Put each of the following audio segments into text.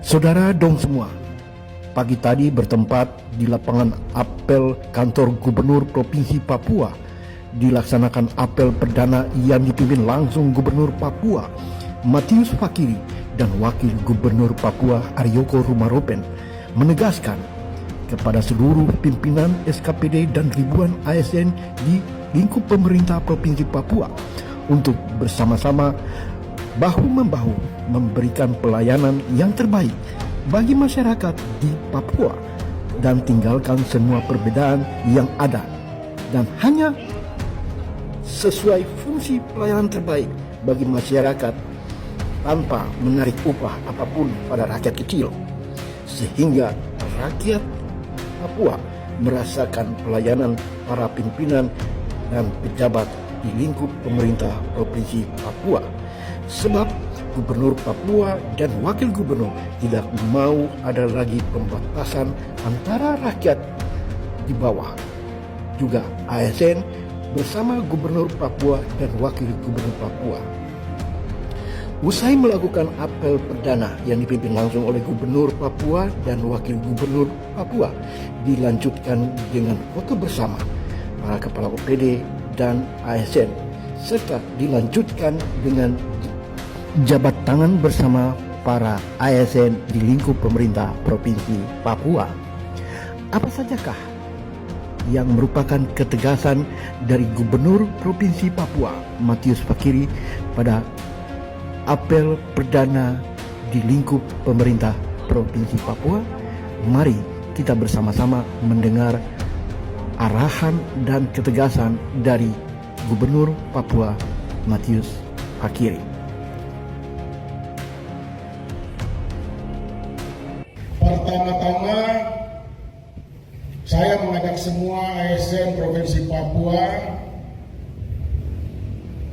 Saudara dong semua, pagi tadi bertempat di lapangan apel kantor Gubernur Provinsi Papua dilaksanakan apel perdana yang dipimpin langsung Gubernur Papua Matius Fakiri dan Wakil Gubernur Papua Aryoko Rumaropen menegaskan kepada seluruh pimpinan SKPD dan ribuan ASN di lingkup pemerintah Provinsi Papua untuk bersama-sama bahu-membahu memberikan pelayanan yang terbaik bagi masyarakat di Papua dan tinggalkan semua perbedaan yang ada dan hanya sesuai fungsi pelayanan terbaik bagi masyarakat tanpa menarik upah apapun pada rakyat kecil, sehingga rakyat Papua merasakan pelayanan para pimpinan dan pejabat di lingkup pemerintah Provinsi Papua. Sebab Gubernur Papua dan Wakil Gubernur tidak mau ada lagi pembatasan antara rakyat di bawah. Juga ASN bersama Gubernur Papua dan Wakil Gubernur Papua. Usai melakukan apel perdana yang dipimpin langsung oleh Gubernur Papua dan Wakil Gubernur Papua, dilanjutkan dengan foto bersama para kepala OPD dan ASN, serta dilanjutkan dengan jabat tangan bersama para ASN di lingkup pemerintah Provinsi Papua. Apa sajakah yang merupakan ketegasan dari Gubernur Provinsi Papua Matius Fakiri pada apel perdana di lingkup pemerintah Provinsi Papua? Mari kita bersama-sama mendengar arahan dan ketegasan dari Gubernur Papua Matius Fakiri. Pertama-tama, saya mengajak semua ASN Provinsi Papua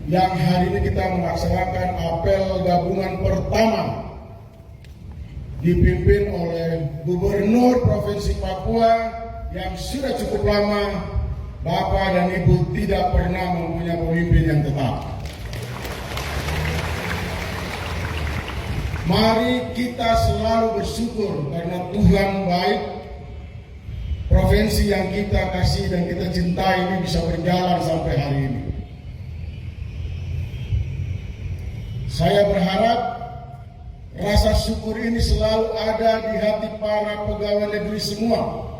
yang hari ini kita melaksanakan apel gabungan pertama dipimpin oleh Gubernur Provinsi Papua yang sudah cukup lama Bapak dan Ibu tidak pernah mempunyai pemimpin yang tetap. Mari kita selalu bersyukur karena Tuhan baik. Provinsi yang kita kasih dan kita cintai ini bisa berjalan sampai hari ini. Saya berharap rasa syukur ini selalu ada di hati para pegawai negeri semua,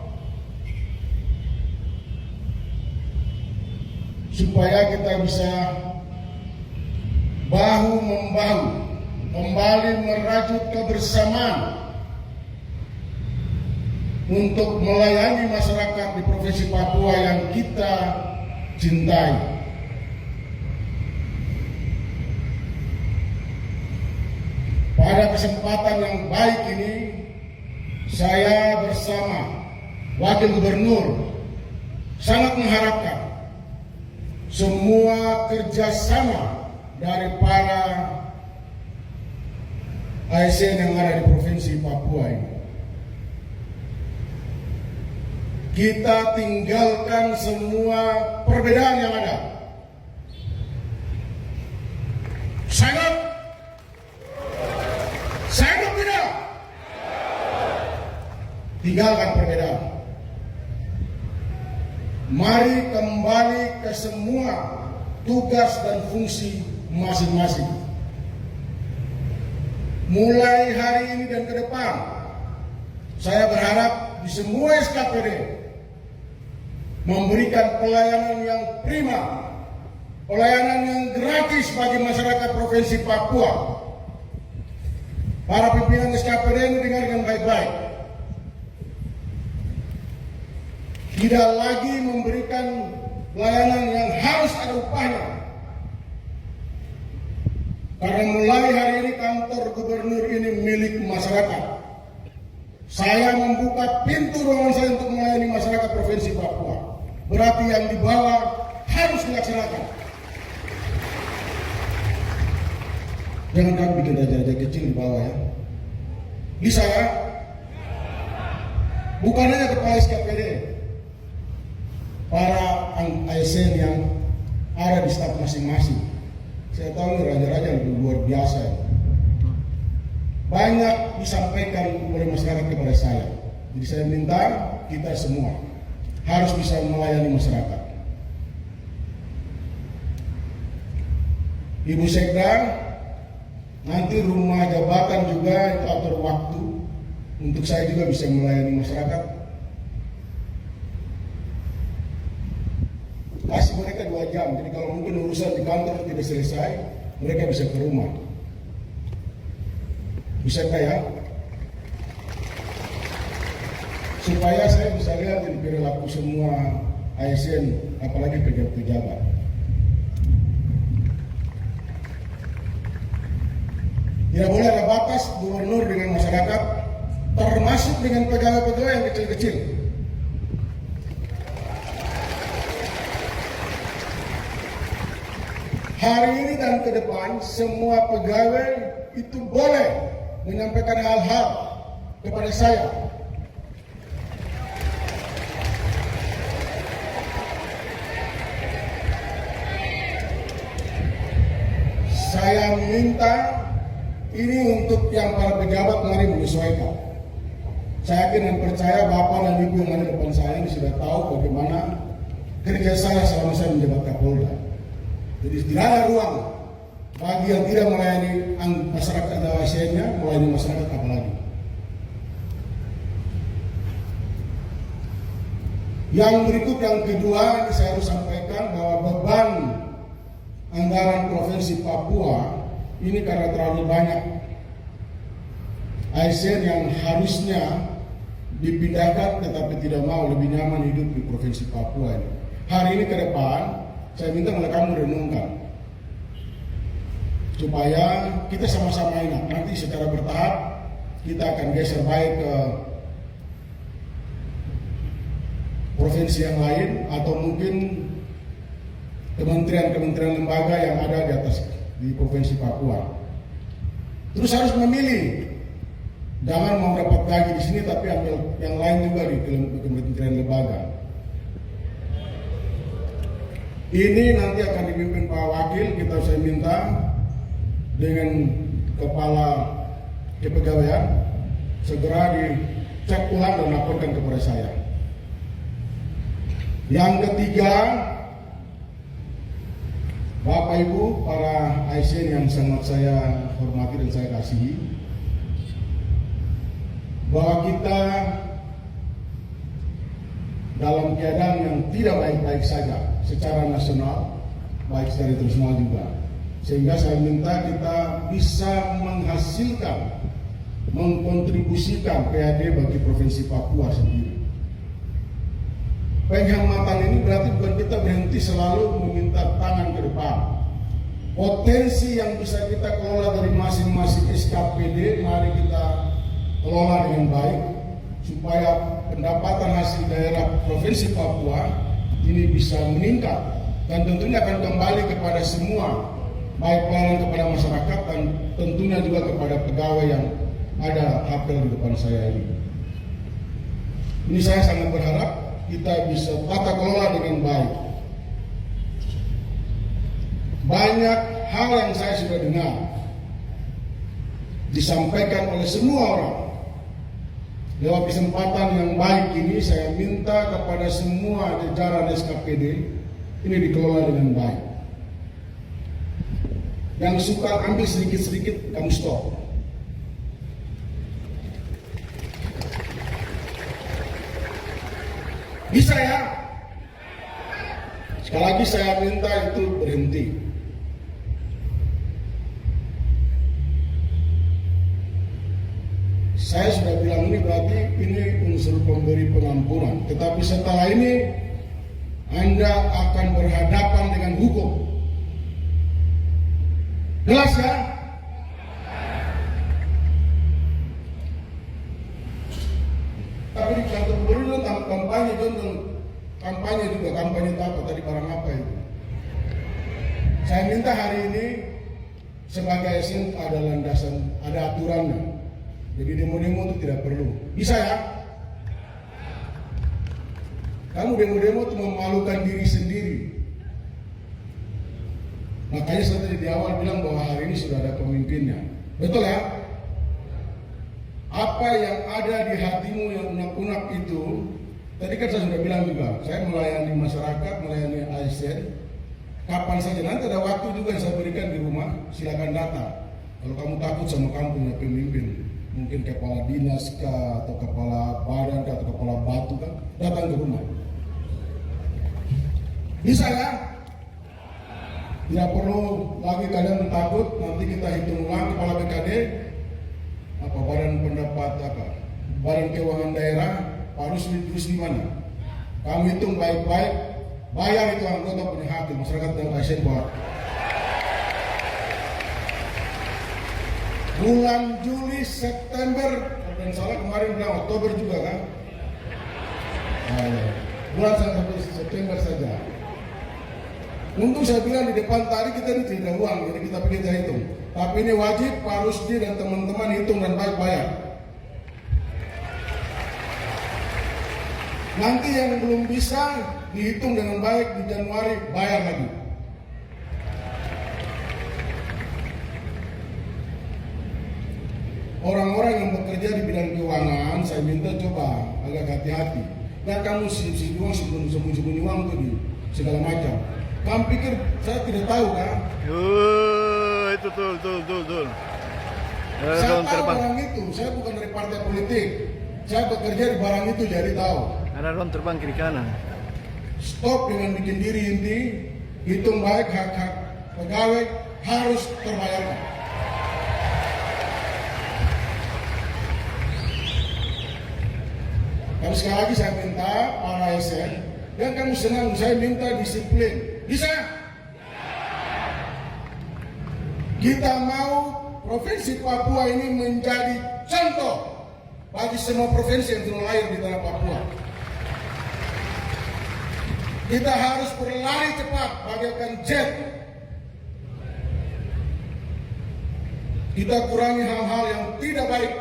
supaya kita bisa bahu-membahu kembali merajut kebersamaan untuk melayani masyarakat di Provinsi Papua yang kita cintai. Pada kesempatan yang baik ini, saya bersama Wakil Gubernur sangat mengharapkan semua kerjasama dari para ASN yang ada di Provinsi Papua ini. Kita tinggalkan semua perbedaan yang ada. Sangat tidak. Tinggalkan perbedaan. Mari kembali ke semua tugas dan fungsi masing-masing. Mulai hari ini dan ke depan, saya berharap di semua SKPD memberikan pelayanan yang prima, pelayanan yang gratis bagi masyarakat Provinsi Papua. Para pimpinan SKPD ini dengarkan baik-baik. Tidak lagi memberikan pelayanan yang harus ada upahnya. Karena mulai hari ini kantor gubernur ini milik masyarakat. Saya membuka pintu ruangan saya untuk melayani masyarakat Provinsi Papua. Berarti yang di bawah harus dilaksanakan. Jangan kami bikin raja-raja kecil di bawah ya. Bisa ya? Bukan hanya kepala SKPD, para ASN yang ada di staf masing-masing. Saya tahu ini raja-raja yang luar biasa. Banyak disampaikan oleh masyarakat kepada saya. Jadi saya minta kita semua harus bisa melayani masyarakat. Ibu Sekda, nanti rumah jabatan juga itu atur waktu untuk saya juga bisa melayani masyarakat. Kasih mereka 2 jam, jadi kalau mungkin urusan di kantor tidak selesai, mereka bisa ke rumah. Bisa ya? Supaya saya bisa lihat di perilaku semua ASN, apalagi pejabat-pejabat. Tidak boleh ada batas gubernur dengan masyarakat, termasuk dengan pegawai-pegawai yang kecil-kecil. Hari ini dan ke depan, semua pegawai itu boleh menyampaikan hal-hal kepada saya. Saya minta ini untuk yang para pejabat mari menyesuaikan. Saya yakin dan percaya Bapak dan Ibu yang ada depan saya ini sudah tahu bagaimana kerja saya selama saya menjabat Kapolda. Jadi tidak ada ruang bagi yang tidak melayani masyarakat ASN-nya, melayani masyarakat apalagi. Yang berikut, yang kedua, ini saya harus sampaikan bahwa beban anggaran Provinsi Papua ini karena terlalu banyak ASN yang harusnya dipindahkan tetapi tidak mau, lebih nyaman hidup di Provinsi Papua ini. Hari ini ke depan saya minta kepada kamu renungkan supaya kita sama-sama enak. Nanti secara bertahap kita akan geser baik ke provinsi yang lain atau mungkin kementerian-kementerian lembaga yang ada di atas di Provinsi Papua. Terus harus memilih, jangan mau dapat gaji di sini tapi ambil yang lain juga di kementerian lembaga. Ini nanti akan dipimpin Pak Wakil, kita saya minta dengan kepala kepegawaian segera dicek ulang dan laporkan kepada saya. Yang ketiga, Bapak Ibu, para ASN yang sangat saya hormati dan saya kasihi, bahwa kita dalam keadaan yang tidak baik-baik saja secara nasional, baik secara internasional juga. Sehingga saya minta kita bisa menghasilkan, mengkontribusikan PAD bagi Provinsi Papua sendiri. Penghematan ini berarti bukan kita berhenti selalu meminta tangan ke depan. Potensi yang bisa kita kelola dari masing-masing SKPD, mari kita kelola dengan baik supaya pendapatan hasil daerah Provinsi Papua ini bisa meningkat dan tentunya akan kembali kepada semua, baik pelayanan kepada masyarakat dan tentunya juga kepada pegawai yang ada apel di depan saya ini. Ini saya sangat berharap kita bisa tata kelola dengan baik. Banyak hal yang saya sudah dengar disampaikan oleh semua orang. Lewat kesempatan yang baik ini saya minta kepada semua jajaran SKPD ini dikelola dengan baik. Yang suka ambil sedikit-sedikit kamu stop. Bisa ya? Sekali lagi saya minta itu berhenti. Saya sudah bilang ini berarti ini unsur pemberi pengampunan. Tetapi setelah ini Anda akan berhadapan dengan hukum. Jelas ya? Tapi di kantor gubernur kampanye juga kampanye apa tadi barang apa itu. Saya minta hari ini sebagai ASN ada landasan, ada aturannya. Jadi demo-demo itu tidak perlu. Bisa ya? Kamu demo-demo itu memalukan diri sendiri. Makanya saya tadi di awal bilang bahwa hari ini sudah ada pemimpinnya. Betul ya? Apa yang ada di hatimu yang unak-unak itu, tadi kan saya sudah bilang juga, saya melayani masyarakat, melayani ASN, kapan saja, nanti ada waktu juga yang saya berikan di rumah, silakan datang. Kalau kamu takut sama kamu punya pemimpin, mungkin kepala dinas kah, atau kepala badan kah, atau kepala batu kah, datang ke rumah. Bisa ya? Tidak perlu lagi kalian takut, nanti kita hitung ulang kepala BKD, apa badan pendapat apa, badan keuangan daerah, harus terus di mana? Kamu hitung baik-baik, bayar itu anggota punya hak masyarakat dan ASN Pak. Bulan Juli, September, dan salah kemarin bilang Oktober juga kan? Nah, ya. Bulan sampai September saja. Untuk saya bilang di depan tadi kita ini tidak ada uang, jadi kita pikir kita hitung. Tapi ini wajib Pak Rusdi dan teman-teman hitung dan baik bayar. Nanti yang belum bisa dihitung dengan baik di Januari bayar lagi. Orang-orang yang bekerja di bidang keuangan, saya minta coba agak hati-hati. Dan kamu sibuk uang, sembunyi uang tuh di segala macam. Kamu pikir saya tidak tahu kan? Itu betul. Saya tahu orang itu, saya bukan dari partai politik. Saya bekerja di barang itu jadi tahu. Ada drone terbang kiri kanan. Stop dengan bikin diri inti, hitung baik hak-hak pegawai harus terbayarkan. Tapi sekali lagi saya minta para ASN, dan kamu senang, saya minta disiplin. Bisa? Kita mau Provinsi Papua ini menjadi contoh bagi semua provinsi yang terlahir di tanah Papua. Kita harus berlari cepat bagaikan jet. Kita kurangi hal-hal yang tidak baik.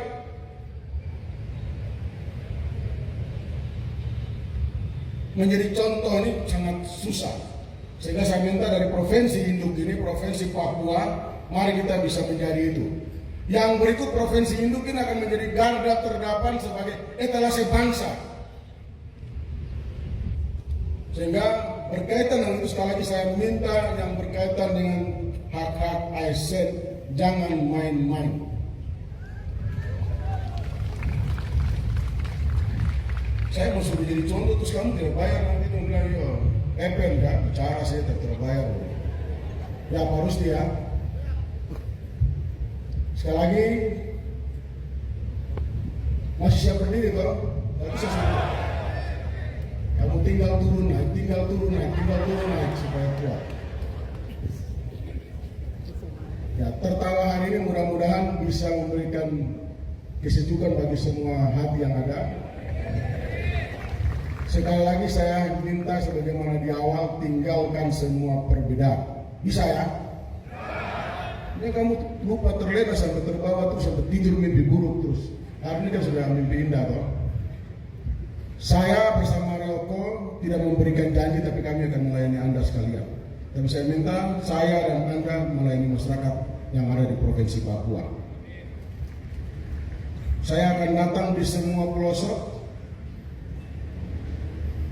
Menjadi contoh ini sangat susah. Sehingga saya minta dari provinsi induk ini, Provinsi Papua, mari kita bisa menjadi itu. Yang berikut Provinsi induk ini akan menjadi garda terdepan sebagai etalase bangsa. Sehingga berkaitan dengan itu, sekali lagi saya minta yang berkaitan dengan hak-hak ASN, jangan main-main. Saya mau suruh jadi contoh, terus kamu tidak bayar, nanti kamu bilang, yo, EPN kan, bicara saya tidak bayar. Ya harus dia. Sekali lagi, masih siap berdiri toh? Tapi saya sudah. Kamu tinggal turun naik supaya kuat. Ya, tertawa hari ini mudah-mudahan bisa memberikan kesejukan bagi semua hati yang ada. Sekali lagi saya minta sebagaimana di awal, tinggalkan semua perbedaan. Bisa ya? Ini kamu lupa terlena sampai terbawa terus sampai tidur mimpi buruk terus. Hari ini kan sudah mimpi indah toh. Saya bersama Ryoko tidak memberikan janji, tapi kami akan melayani Anda sekalian. Dan saya minta saya dan Anda melayani masyarakat yang ada di Provinsi Papua. Saya akan datang di semua pelosok.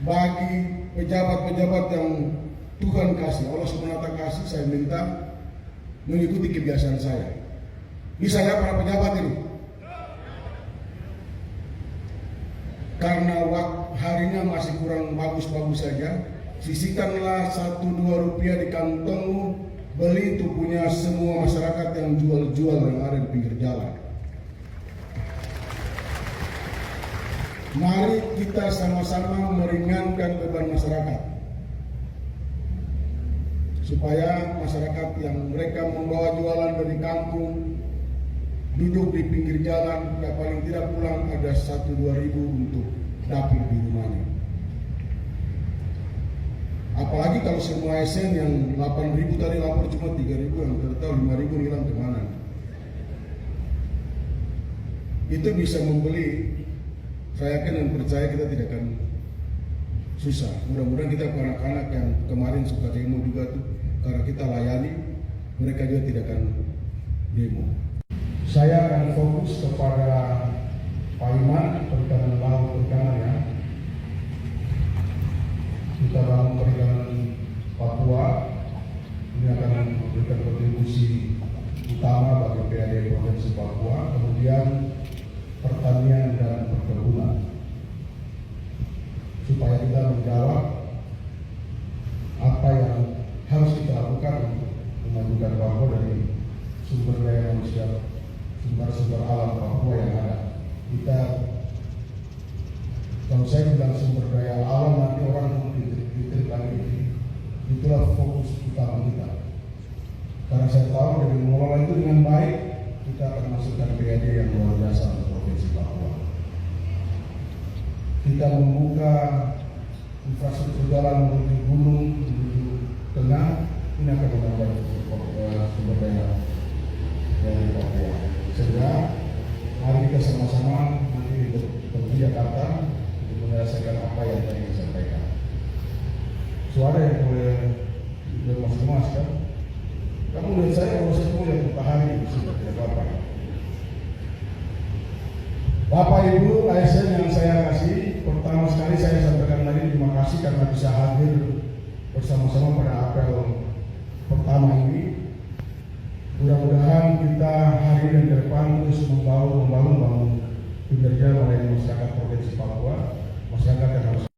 Bagi pejabat-pejabat yang Tuhan kasih, Allah SWT kasih, saya minta mengikuti kebiasaan saya. Bisa ya para pejabat ini? Karena harinya masih kurang bagus-bagus saja, sisihkanlah 1-2 rupiah di kantongmu, beli itu punya semua masyarakat yang jual-jual yang ada di pinggir jalan. Mari kita sama-sama meringankan beban masyarakat, supaya masyarakat yang mereka membawa jualan dari kampung, duduk di pinggir jalan, ya paling tidak pulang ada 1-2 ribu untuk dapur di rumahnya. Apalagi kalau semua ASN yang 8 ribu tadi lapor cuma 3 ribu, yang tidak tahu 5 ribu hilang kemana. Itu bisa membeli. Saya yakin dan percaya kita tidak akan susah. Mudah-mudahan kita anak-anak yang kemarin suka demo juga tuh karena kita layani, mereka juga tidak akan demo. Saya akan fokus kepada Pak Iman, perikanan laut perikanan ya. Kita bangun perikanan Papua, ini akan memberikan kontribusi utama bagi PAD Provinsi Papua. Kemudian pertanian dan perkebunan, supaya kita menjawab apa yang harus kita lakukan untuk memajukan Papua dari sumber daya manusia, sumber alam Papua yang ada. Kita, kalau saya bilang sumber daya alam, nanti orang dititik lagi. Itulah fokus utama kita. Karena saya tahu dari mengelola itu dengan baik, kita akan masukkan PAD yang luar biasa untuk Provinsi Papua. Kita membuka infrastruktur jalan menuju gunung, menuju tengah, ini akan menambah sumber daya dari Papua. Sehingga mari kita sama-sama nanti di Jakarta untuk menyelesaikan apa yang tadi disampaikan. Suara yang boleh mas kan? Kamu lihat saya kalau saya mulai bertahan di sini, tidak apa-apa. Bapak Ibu ASN yang saya kasih, pertama sekali saya sampaikan lagi terima kasih karena bisa hadir bersama-sama pada apel pertama ini. Mudah-mudahan kita hari dan ke depan terus membangun kinerja melayani masyarakat Provinsi Papua, masyarakat yang harus